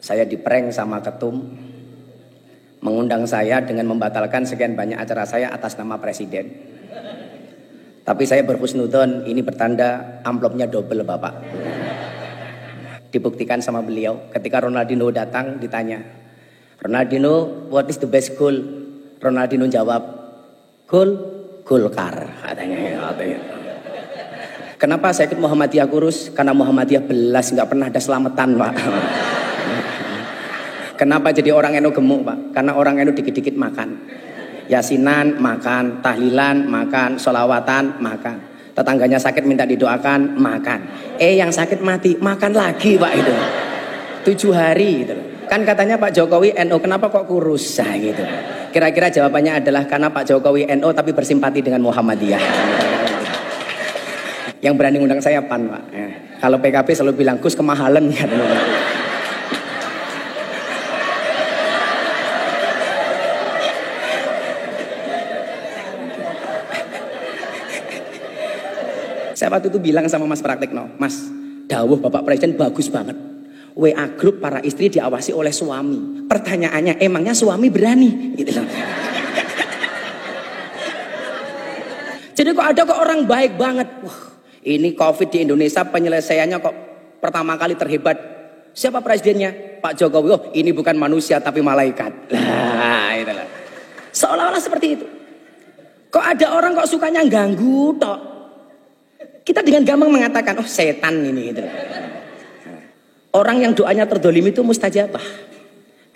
Saya diprank sama ketum, mengundang saya dengan membatalkan sekian banyak acara saya atas nama presiden. Tapi saya berhusnudon, ini bertanda amplopnya double Bapak. Dibuktikan sama beliau ketika Ronaldinho datang ditanya, Ronaldinho, what is the best goal? Ronaldinho jawab, goal Golkar katanya. Kenapa saya ikut Muhammadiyah kurus? Karena Muhammadiyah belas, nggak pernah ada selamatan Pak. Kenapa jadi orang NU gemuk Pak? Karena orang NU dikit-dikit makan. Yasinan makan, tahlilan makan, sholawatan makan. Tetangganya sakit minta didoakan makan. Yang sakit mati makan lagi Pak itu. 7 hari gitu. Kan katanya Pak Jokowi NU, kenapa kok kurus? Nah, gitu. Kira-kira jawabannya adalah karena Pak Jokowi NU tapi bersimpati dengan Muhammadiyah. Yang berani ngundang saya PAN Pak. Kalau PKB selalu bilang Gus kemahalan ya. Saya waktu itu bilang sama Mas Praktekno, Mas, dawuh Bapak Presiden bagus banget. WA grup para istri diawasi oleh suami. Pertanyaannya, emangnya suami berani? Gitu loh. Jadi kok ada kok orang baik banget. Wah, ini COVID di Indonesia penyelesaiannya kok pertama kali terhebat. Siapa presidennya? Pak Jokowi. Oh, ini bukan manusia tapi malaikat. Nah, itulah. Seolah-olah seperti itu. Kok ada orang kok sukanya ganggu tok. Kita dengan gampang mengatakan, oh setan ini gitu. Orang yang doanya terdolimi itu mustajabah.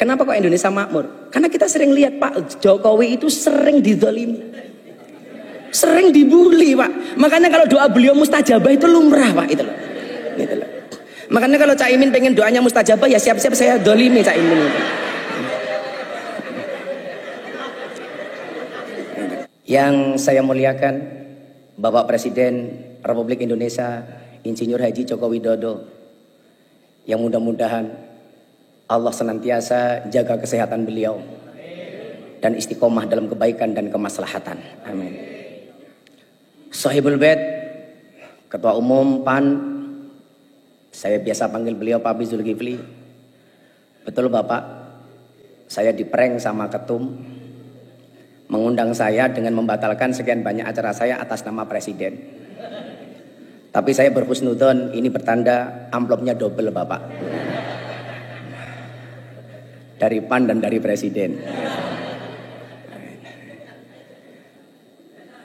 Kenapa kok Indonesia makmur? Karena kita sering lihat Pak Jokowi itu sering didolimi. Sering dibully Pak. Makanya kalau doa beliau mustajabah itu lumrah Pak. Itu loh. Gitu loh. Makanya kalau Cak Imin pengen doanya mustajabah ya siap-siap saya dolimi Cak Imin. Yang saya muliakan Bapak Presiden Republik Indonesia Insinyur Haji Joko Widodo, yang mudah-mudahan Allah senantiasa jaga kesehatan beliau dan istiqomah dalam kebaikan dan kemaslahatan. Amin. Sohibul Bait, Ketua Umum PAN, saya biasa panggil beliau Pak Zulkifli. Betul Bapak, saya diprank sama ketum, mengundang saya dengan membatalkan sekian banyak acara saya atas nama presiden. Tapi saya berhusnudon, ini bertanda amplopnya double Bapak. Dari PAN dan dari presiden.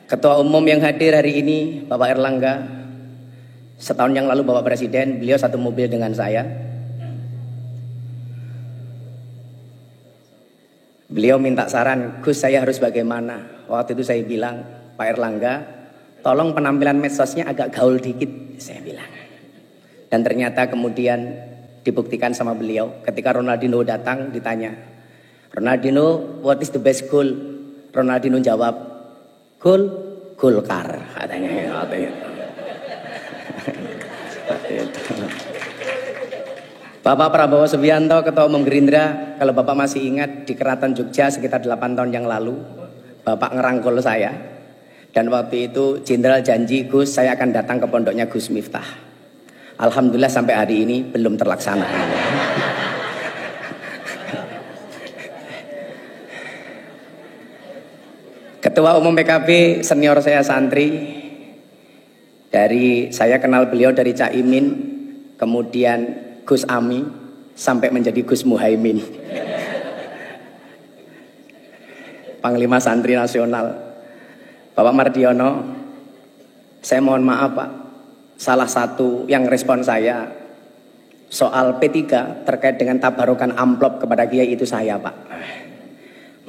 Ketua Umum yang hadir hari ini Bapak Erlangga. Setahun yang lalu Bapak Presiden, beliau satu mobil dengan saya. Beliau minta saran, Gus saya harus bagaimana? Waktu itu saya bilang, Pak Erlangga, tolong penampilan medsosnya agak gaul dikit, saya bilang. Dan ternyata kemudian dibuktikan sama beliau ketika Ronaldinho datang ditanya, Ronaldinho, what is the best goal? Ronaldinho jawab, goal Golkar katanya. Bapak Prabowo Subianto, Ketua Umum Gerindra, kalau Bapak masih ingat di Keraton Jogja sekitar 8 tahun yang lalu, Bapak ngerangkul saya. Dan waktu itu Jenderal janji, Gus saya akan datang ke pondoknya Gus Miftah. Alhamdulillah sampai hari ini belum terlaksana. Ketua Umum PKB senior saya santri. Dari saya kenal beliau dari Cak Imin, kemudian Gus Ami, sampai menjadi Gus Muhaimin. Panglima Santri Nasional. Bapak Mardiono, saya mohon maaf Pak, salah satu yang respon saya soal P3 terkait dengan tabarukan amplop kepada Kiai itu saya Pak.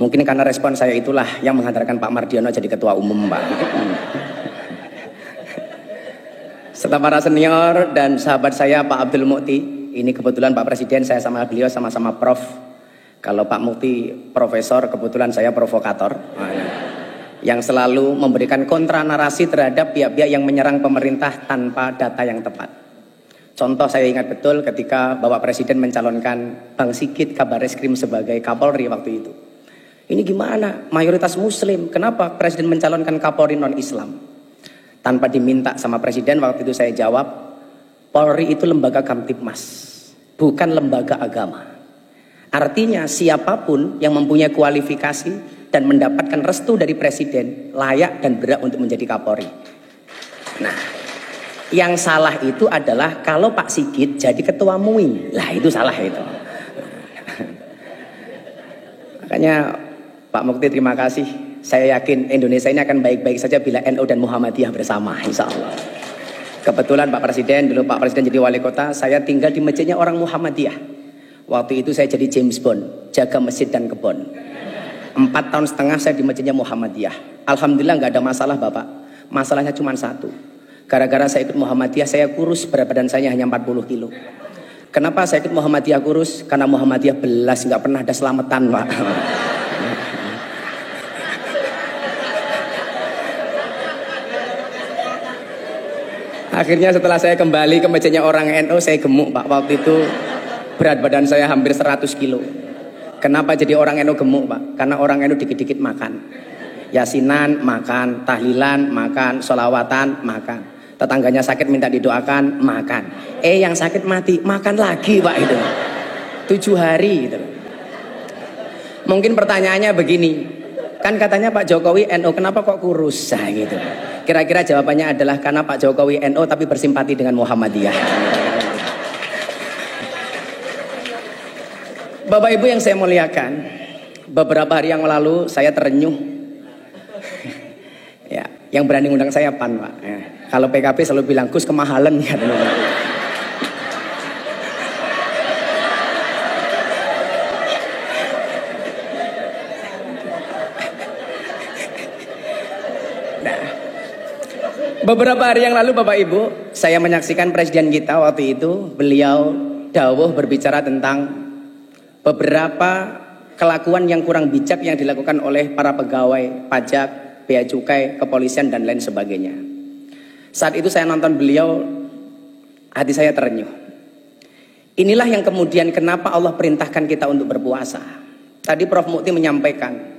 Mungkin karena respon saya itulah yang menghantarkan Pak Mardiono jadi Ketua Umum Pak. Serta para senior dan sahabat saya Pak Abdul Mukti, ini kebetulan Pak Presiden saya sama beliau sama-sama prof. Kalau Pak Mukti profesor, kebetulan saya provokator. Yang selalu memberikan kontra narasi terhadap pihak-pihak yang menyerang pemerintah tanpa data yang tepat. Contoh saya ingat betul ketika Bapak Presiden mencalonkan Bang Sigit Kabareskrim sebagai Kapolri waktu itu. Ini gimana? Mayoritas Muslim, kenapa Presiden mencalonkan Kapolri non-Islam? Tanpa diminta sama Presiden waktu itu saya jawab, Polri itu lembaga Kamtibmas, bukan lembaga agama. Artinya siapapun yang mempunyai kualifikasi dan mendapatkan restu dari presiden layak dan berhak untuk menjadi Kapolri. Nah, yang salah itu adalah kalau Pak Sigit jadi ketua MUI. Lah itu salah itu. Makanya Pak Mukti terima kasih. Saya yakin Indonesia ini akan baik-baik saja bila NU dan Muhammadiyah bersama, insya Allah. Kebetulan Pak Presiden, dulu Pak Presiden jadi wali kota, saya tinggal di masjidnya orang Muhammadiyah. Waktu itu saya jadi James Bond, jaga masjid dan kebon. 4 tahun setengah saya di masjidnya Muhammadiyah. Alhamdulillah nggak ada masalah Bapak. Masalahnya cuma satu. Gara-gara saya ikut Muhammadiyah, saya kurus, berat badan saya hanya 40 kilo. Kenapa saya ikut Muhammadiyah kurus? Karena Muhammadiyah belas, nggak pernah ada selamatan Pak. Akhirnya setelah saya kembali ke masjidnya orang NU, saya gemuk Pak. Waktu itu berat badan saya hampir 100 kilo. Kenapa jadi orang NU gemuk Pak? Karena orang NU dikit-dikit makan. Yasinan makan, tahlilan makan, sholawatan makan. Tetangganya sakit minta didoakan makan. Yang sakit mati makan lagi Pak itu. 7 hari gitu. Mungkin pertanyaannya begini. Kan katanya Pak Jokowi NU, kenapa kok kurus? Nah, gitu. Kira-kira jawabannya adalah karena Pak Jokowi NU tapi bersimpati dengan Muhammadiyah. Bapak Ibu yang saya muliakan, beberapa hari yang lalu saya terenyuh. Ya, yang berani ngundang saya PAN Pak. Ya. Kalau PKB selalu bilang Gus kemahalan ya. Beberapa hari yang lalu Bapak Ibu, saya menyaksikan presiden kita waktu itu, beliau dawuh berbicara tentang beberapa kelakuan yang kurang bijak yang dilakukan oleh para pegawai pajak, bea cukai, kepolisian dan lain sebagainya. Saat itu saya nonton beliau, hati saya terenyuh. Inilah yang kemudian kenapa Allah perintahkan kita untuk berpuasa. Tadi Prof Mukti menyampaikan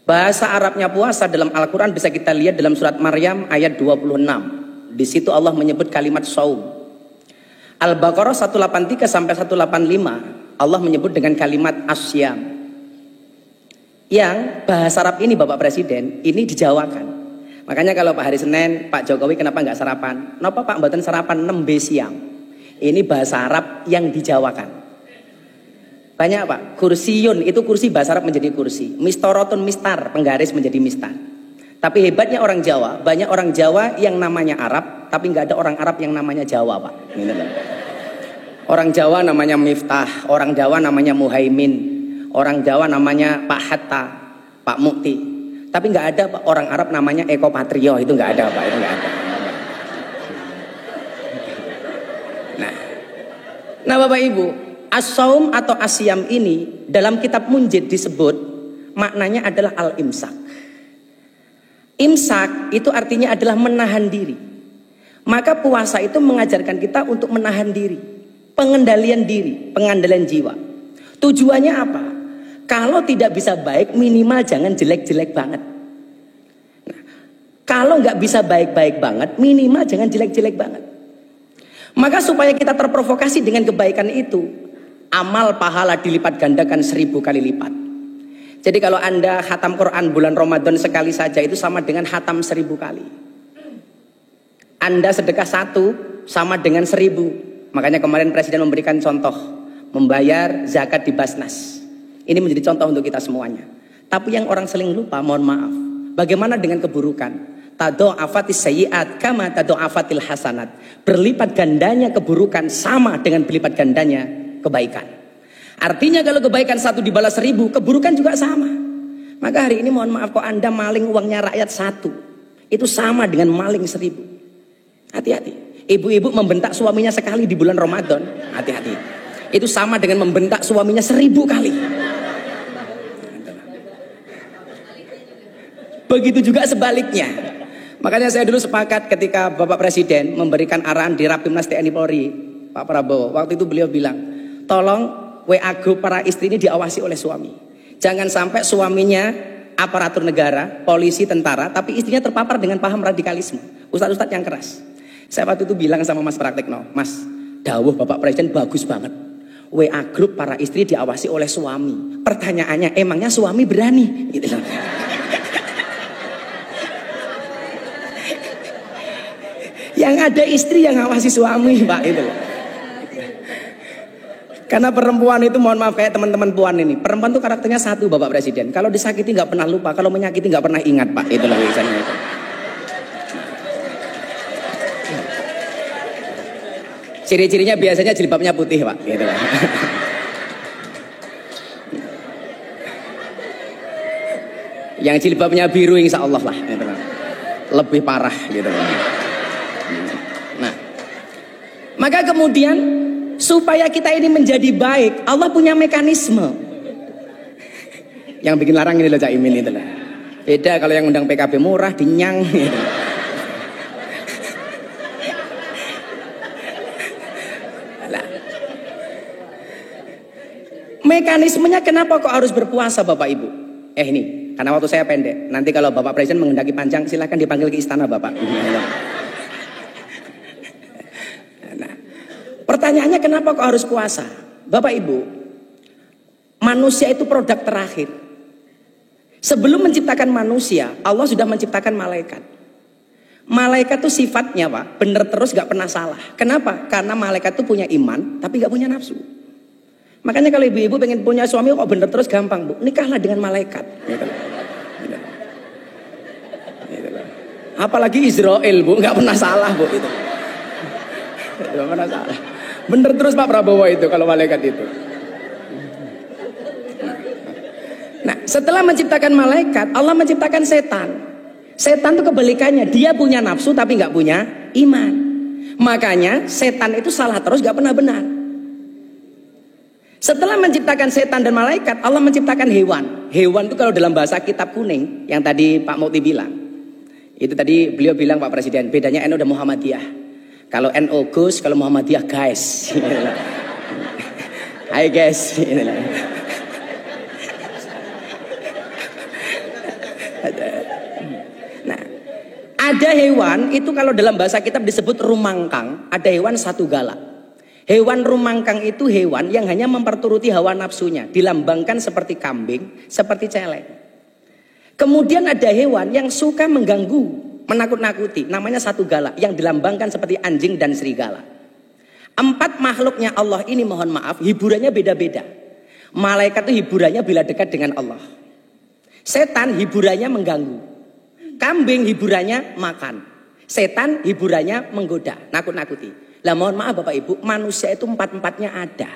bahasa Arabnya puasa dalam Al-Quran bisa kita lihat dalam surat Maryam ayat 26. Di situ Allah menyebut kalimat saum. Al-Baqarah 183 sampai 185 Allah menyebut dengan kalimat asyam. Yang bahasa Arab ini Bapak Presiden ini dijawakan. Makanya kalau Pak hari Senin Pak Jokowi kenapa nggak sarapan? Kenapa Pak mboten sarapan nembe siang? Ini bahasa Arab yang dijawakan. Banyak Pak, kursiyun itu kursi bahasa Arab menjadi kursi. Mistorotun mistar, penggaris menjadi mistar. Tapi hebatnya orang Jawa, banyak orang Jawa yang namanya Arab, tapi nggak ada orang Arab yang namanya Jawa Pak. Orang Jawa namanya Miftah, orang Jawa namanya Muhaimin, orang Jawa namanya Pak Hatta, Pak Mukti. Tapi nggak ada Pak orang Arab namanya Eko Patrio, itu nggak ada Pak, itu nggak ada. Nah Bapak Ibu, as-saum atau asyam ini dalam kitab Munjid disebut maknanya adalah al-imsak. Imsak itu artinya adalah menahan diri. Maka puasa itu mengajarkan kita untuk menahan diri, pengendalian diri, pengandalian jiwa. Tujuannya apa? Kalau tidak bisa baik minimal jangan jelek-jelek banget. Nah, kalau nggak bisa baik-baik banget minimal jangan jelek-jelek banget. Maka supaya kita terprovokasi dengan kebaikan itu, amal pahala dilipat gandakan 1000 kali lipat. Jadi kalau Anda khatam Quran bulan Ramadan sekali saja itu sama dengan khatam 1000 kali. Anda sedekah 1 sama dengan 1000. Makanya kemarin Presiden memberikan contoh, membayar zakat di Basnas. Ini menjadi contoh untuk kita semuanya. Tapi yang orang sering lupa, mohon maaf, bagaimana dengan keburukan? Tado'afatis sayyi'at kama tado'afatil hasanat. Berlipat gandanya keburukan sama dengan berlipat gandanya kebaikan. Artinya kalau kebaikan 1 dibalas 1000, keburukan juga sama. Maka hari ini mohon maaf kok Anda maling uangnya rakyat 1, itu sama dengan maling 1000. Hati-hati. Ibu-ibu membentak suaminya sekali di bulan Ramadan, hati-hati. Itu sama dengan membentak suaminya 1000 kali. Begitu juga sebaliknya. Makanya saya dulu sepakat ketika Bapak Presiden memberikan arahan di Rapimnas TNI Polri, Pak Prabowo, waktu itu beliau bilang, tolong WA grup para istri ini diawasi oleh suami. Jangan sampai suaminya aparatur negara, polisi, tentara, tapi istrinya terpapar dengan paham radikalisme. Ustadz-ustadz yang keras. Saya waktu itu bilang sama Mas Praktekno, Mas, dawuh Bapak Presiden bagus banget. WA grup para istri diawasi oleh suami. Pertanyaannya, emangnya suami berani? Gitu loh. Yang ada istri yang ngawasi suami, Pak, itu loh. Karena perempuan itu, mohon maaf kayak teman-teman puan ini, perempuan itu karakternya satu, Bapak Presiden. Kalau disakiti nggak pernah lupa, kalau menyakiti nggak pernah ingat, Pak. Itu loh misalnya itu. Ciri-cirinya biasanya jilbabnya putih, Pak. Gitu loh. Yang jilbabnya biru insya Allah lah, gitu loh. Lebih parah gitu loh. Nah, maka kemudian supaya kita ini menjadi baik, Allah punya mekanisme. Yang bikin larang ini loh Cak Imin itu loh. Beda kalau yang undang PKB murah, dinyang gitu. Nah, mekanismenya kenapa kok harus berpuasa Bapak Ibu? Ini, karena waktu saya pendek. Nanti kalau Bapak Presiden menghendaki panjang, silahkan dipanggil ke istana Bapak. Pertanyaannya kenapa kok harus puasa? Bapak Ibu, manusia itu produk terakhir. Sebelum menciptakan manusia, Allah sudah menciptakan malaikat. Malaikat itu sifatnya Pak, benar terus gak pernah salah. Kenapa? Karena malaikat itu punya iman, tapi gak punya nafsu. Makanya kalau ibu-ibu pengen punya suami kok benar terus gampang Bu, nikahlah dengan malaikat. Apalagi Israel Bu, gak pernah salah Bu itu. Gak pernah salah. Bener terus Pak Prabowo itu kalau malaikat itu. Nah, setelah menciptakan malaikat, Allah menciptakan setan. Setan itu kebalikannya, dia punya nafsu tapi nggak punya iman. Makanya setan itu salah terus, nggak pernah benar. Setelah menciptakan setan dan malaikat, Allah menciptakan hewan. Hewan itu kalau dalam bahasa kitab kuning, yang tadi Pak Mukti bilang, itu tadi beliau bilang Pak Presiden, bedanya NU dan Muhammadiyah. Kalau NU Gus, kalau Muhammadiyah guys. Hai guys. Nah, ada hewan itu kalau dalam bahasa kitab disebut rumangkang. Ada hewan satu gala. Hewan rumangkang itu hewan yang hanya memperturuti hawa nafsunya. Dilambangkan seperti kambing, seperti celeng. Kemudian ada hewan yang suka mengganggu, menakut-nakuti, namanya satu gala, yang dilambangkan seperti anjing dan serigala. 4 makhluknya Allah ini mohon maaf hiburannya beda-beda. Malaikat itu hiburannya bila dekat dengan Allah. Setan hiburannya mengganggu. Kambing hiburannya makan. Setan hiburannya menggoda, nakut-nakuti. Lah mohon maaf Bapak Ibu, manusia itu 4-4-nya ada.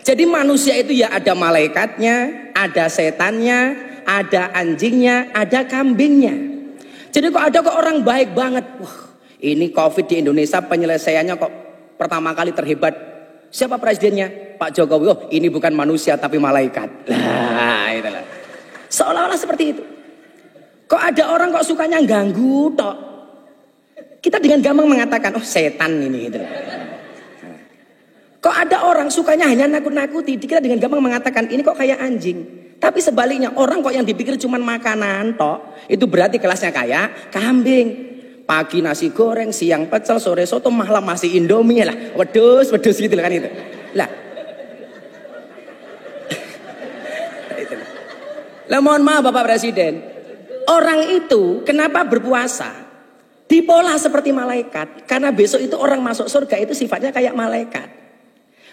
Jadi manusia itu ya ada malaikatnya, ada setannya, ada anjingnya, ada kambingnya. Jadi kok ada orang baik banget. Wah, ini COVID di Indonesia penyelesaiannya kok pertama kali terhebat. Siapa presidennya? Pak Jokowi. Oh, ini bukan manusia tapi malaikat. Nah, itulah. Seolah-olah seperti itu. Kok ada orang kok sukanya ganggu tok. Kita dengan gampang mengatakan, oh setan ini gitu. Kok ada orang sukanya hanya nakut-nakuti. Kita dengan gampang mengatakan ini kok kayak anjing. Tapi sebaliknya orang kok yang dipikir cuma makanan tok, itu berarti kelasnya kayak kambing. Pagi nasi goreng, siang pecel, sore soto, malam masih Indomie lah. Wedus gitu kan itu. Lah. Lah mohon maaf Bapak Presiden. Orang itu kenapa berpuasa? Dipola seperti malaikat. Karena besok itu orang masuk surga itu sifatnya kayak malaikat.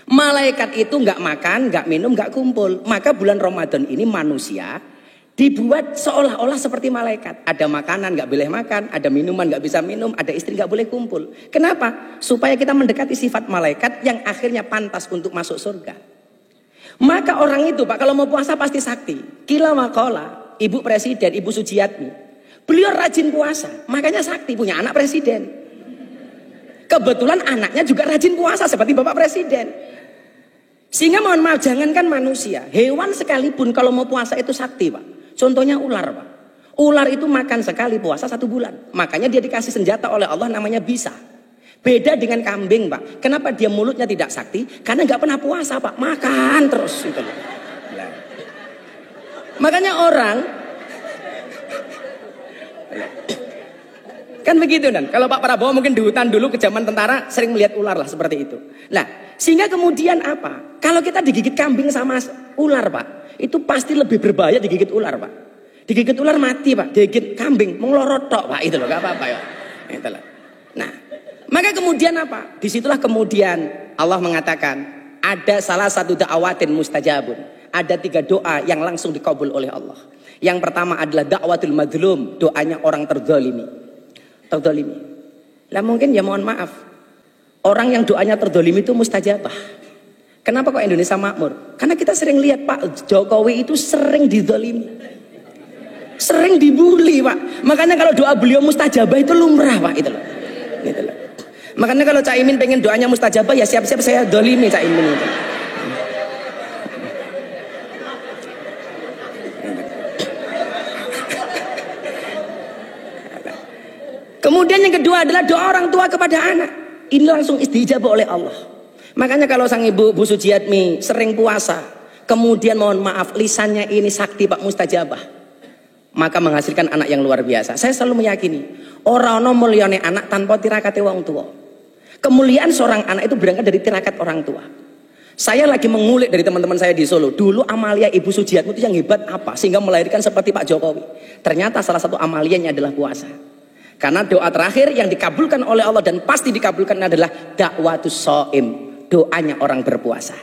Malaikat itu nggak makan, nggak minum, nggak kumpul. Maka bulan Ramadan ini manusia dibuat seolah-olah seperti malaikat. Ada makanan nggak boleh makan, ada minuman nggak bisa minum, ada istri nggak boleh kumpul. Kenapa? Supaya kita mendekati sifat malaikat yang akhirnya pantas untuk masuk surga. Maka orang itu Pak kalau mau puasa pasti sakti. Kila makola, Ibu Presiden, Ibu Sujiatmi. Beliau rajin puasa, makanya sakti punya anak presiden. Kebetulan anaknya juga rajin puasa seperti Bapak Presiden. Sehingga mohon maaf, jangankan manusia, hewan sekalipun kalau mau puasa itu sakti Pak. Contohnya ular Pak. Ular itu makan sekali puasa 1 bulan. Makanya dia dikasih senjata oleh Allah namanya bisa. Beda dengan kambing Pak. Kenapa dia mulutnya tidak sakti? Karena nggak pernah puasa Pak, makan terus gitu. Makanya orang Kan begitu kan? Kalau Pak Prabowo mungkin di hutan dulu ke zaman tentara sering melihat ular lah seperti itu. Nah, sehingga kemudian apa? Kalau kita digigit kambing sama ular, Pak, itu pasti lebih berbahaya digigit ular, Pak. Digigit ular mati, Pak. Digigit kambing melorot tok, Pak. Itu loh, gak apa-apa ya. Itulah. Nah, maka kemudian apa? Disitulah kemudian Allah mengatakan ada salah satu da'awatin mustajabun. Ada 3 doa yang langsung dikabul oleh Allah. Yang pertama adalah da'watul madlum, doanya orang terzalimi. Lah mungkin ya mohon maaf, orang yang doanya terzalimi itu mustajabah. Kenapa kok Indonesia makmur? Karena kita sering lihat Pak Jokowi itu sering dizalimi, sering dibully, Pak. Makanya kalau doa beliau mustajabah itu lumrah, Pak, itu loh. Gitu loh. Makanya kalau Caimin pengen doanya mustajabah ya siap-siap saya zalimi Caimin itu. Kemudian yang kedua adalah doa orang tua kepada anak. Ini langsung istijabah oleh Allah. Makanya kalau sang ibu Bu Sujiatmi sering puasa, kemudian mohon maaf lisannya ini sakti Pak mustajabah, maka menghasilkan anak yang luar biasa. Saya selalu meyakini orang ono mulyane anak tanpa tirakate wong tua. Kemuliaan seorang anak itu berangkat dari tirakat orang tua. Saya lagi mengulik dari teman-teman saya di Solo. Dulu amalia Ibu Sujiatmi itu yang hebat apa sehingga melahirkan seperti Pak Jokowi. Ternyata salah satu amalianya adalah puasa. Karena doa terakhir yang dikabulkan oleh Allah dan pasti dikabulkan adalah da'watus shaim, doanya orang berpuasa.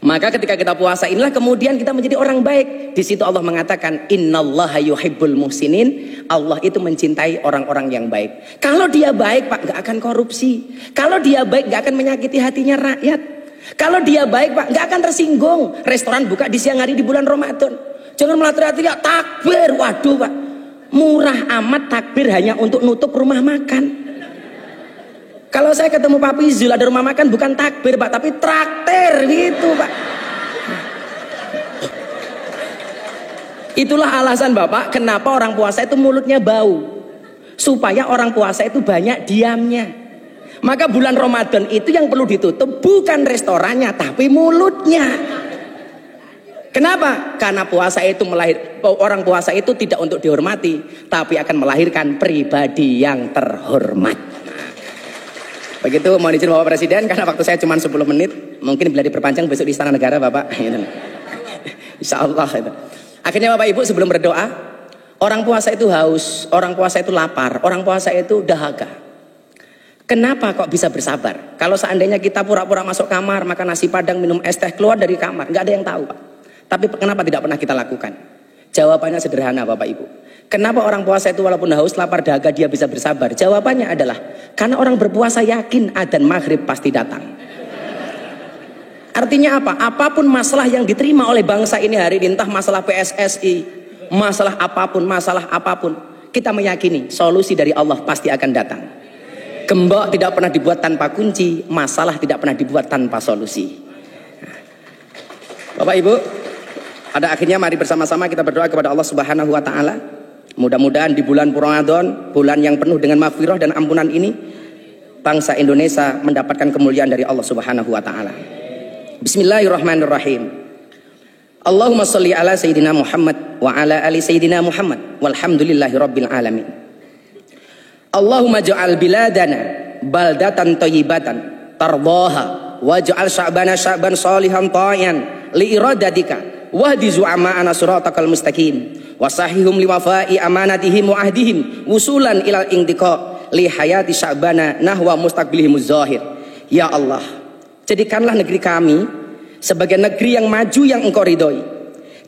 Maka ketika kita puasa inilah kemudian kita menjadi orang baik. Di situ Allah mengatakan innallaha yuhibbul muhsinin. Allah itu mencintai orang-orang yang baik. Kalau dia baik, Pak, gak akan korupsi. Kalau dia baik gak akan menyakiti hatinya rakyat. Kalau dia baik, Pak, gak akan tersinggung. Restoran buka di siang hari di bulan Ramadan. Jangan malah teriak-teriak takbir. Waduh, Pak, murah amat takbir hanya untuk nutup rumah makan. Kalau saya ketemu Pak Pizul ada rumah makan bukan takbir, Pak, tapi traktir gitu, Pak. Itulah alasan Bapak kenapa orang puasa itu mulutnya bau. Supaya orang puasa itu banyak diamnya. Maka bulan Ramadan itu yang perlu ditutup bukan restorannya tapi mulutnya. Kenapa? Karena puasa itu orang puasa itu tidak untuk dihormati, tapi akan melahirkan pribadi yang terhormat. Nah, begitu mohon izin Bapak Presiden, karena waktu saya cuma 10 menit, mungkin bila diperpanjang besok di Istana Negara, Bapak. Insya Allah. Akhirnya Bapak Ibu sebelum berdoa, orang puasa itu haus, orang puasa itu lapar, orang puasa itu dahaga. Kenapa kok bisa bersabar? Kalau seandainya kita pura-pura masuk kamar, makan nasi padang, minum es teh, keluar dari kamar, nggak ada yang tahu, Pak. Tapi kenapa tidak pernah kita lakukan? Jawabannya sederhana Bapak Ibu. Kenapa orang puasa itu walaupun haus, lapar, dahaga dia bisa bersabar? Jawabannya adalah karena orang berpuasa yakin adzan maghrib pasti datang. Artinya apa? Apapun masalah yang diterima oleh bangsa ini hari ini, entah masalah PSSI, masalah apapun, kita meyakini solusi dari Allah pasti akan datang. Gembok tidak pernah dibuat tanpa kunci, masalah tidak pernah dibuat tanpa solusi. Bapak Ibu, pada akhirnya mari bersama-sama kita berdoa kepada Allah Subhanahu wa taala. Mudah-mudahan di bulan Ramadan, bulan yang penuh dengan maghfirah dan ampunan ini, bangsa Indonesia mendapatkan kemuliaan dari Allah Subhanahu wa taala. Bismillahirrahmanirrahim. Allahumma sholli ala sayyidina Muhammad wa ala ali sayyidina Muhammad walhamdulillahirabbil alamin. Allahumma ja'al biladana baldatan thayyibatan tardaha waj'al sya'bana sya'ban shalihan ta'ian li iradatika wahdi zu'ama'ana siratakal mustaqim wasahihum liwafa'i amanatihim wa ahdihim wusulan ilal intiqa li hayati sya'bana nahwa mustaqbilihimuz zahir. Ya Allah, jadikanlah negeri kami sebagai negeri yang maju yang Engkau ridhoi.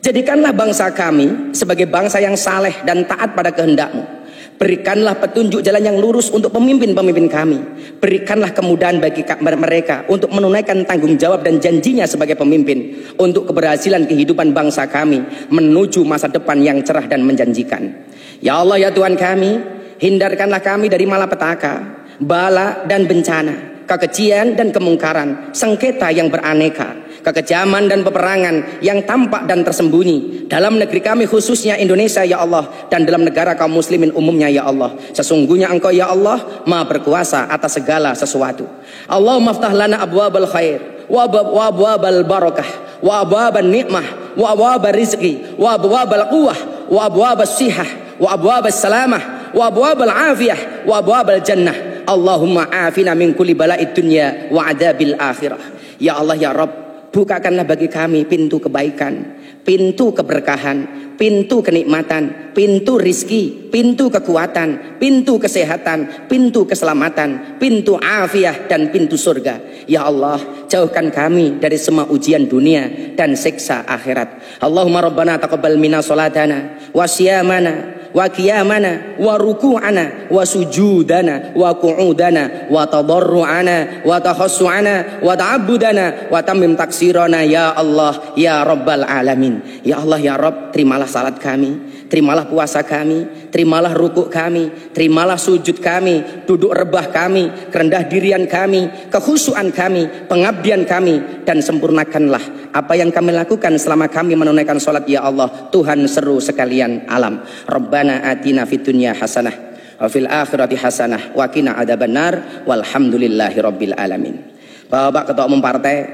Jadikanlah bangsa kami sebagai bangsa yang saleh dan taat pada kehendak-Mu. Berikanlah petunjuk jalan yang lurus untuk pemimpin-pemimpin kami. Berikanlah kemudahan bagi mereka untuk menunaikan tanggung jawab dan janjinya sebagai pemimpin untuk keberhasilan kehidupan bangsa kami menuju masa depan yang cerah dan menjanjikan. Ya Allah, ya Tuhan kami, hindarkanlah kami dari malapetaka, bala dan bencana, kekejian dan kemungkaran, sengketa yang beraneka, kekejaman dan peperangan yang tampak dan tersembunyi dalam negeri kami khususnya Indonesia ya Allah, dan dalam negara kaum muslimin umumnya ya Allah. Sesungguhnya Engkau ya Allah Maha berkuasa atas segala sesuatu. Allahumma aftah lana abwabal khair wa abwabal barakah wa abwaban nikmah wa abwabal rizqi wa abwabal quwwah wa abwabas sihah wa abwabas salamah wa abwabal afiyah wa abwabal jannah. Allahumma afina min kulli bala'id dunya wa adabil akhirah. Ya Allah ya Rabb, bukakanlah bagi kami pintu kebaikan, pintu keberkahan, pintu kenikmatan, pintu rizki, pintu kekuatan, pintu kesehatan, pintu keselamatan, pintu afiah dan pintu surga. Ya Allah, jauhkan kami dari semua ujian dunia dan siksa akhirat. Allahumma rabbana taqabbal minna salatana wa siyamana wa qiyamana wa ruku'ana wa sujudana wa qu'udana wa tadarru'ana wa takhassu'ana wa ta'abbudana wa tamim taksirana ya Allah ya Rabbal alamin. Ya Allah ya Rabb, terimalah salat kami, terimalah puasa kami, terimalah rukuk kami, terimalah sujud kami, duduk rebah kami, kerendah dirian kami, kekhusyuan kami, pengabdian kami, dan sempurnakanlah apa yang kami lakukan selama kami menunaikan salat ya Allah, Tuhan seru sekalian alam. Rabbana atina fid dunya hasanah wa fil akhirati hasanah wa qina adzabannar walhamdulillahi rabbil alamin. Bapak Ketua Umum Partai,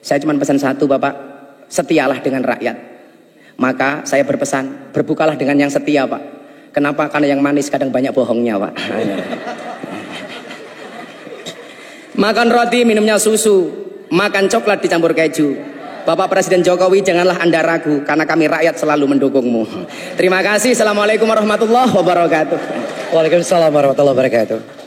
saya cuma pesan satu Bapak, setialah dengan rakyat. Maka saya berpesan, berbukalah dengan yang setia Pak. Kenapa? Karena yang manis kadang banyak bohongnya Pak. Makan roti, minumnya susu, makan coklat dicampur keju. Bapak Presiden Jokowi, janganlah Anda ragu, karena kami rakyat selalu mendukungmu. Terima kasih. Assalamualaikum warahmatullahi wabarakatuh. Waalaikumsalam warahmatullahi wabarakatuh.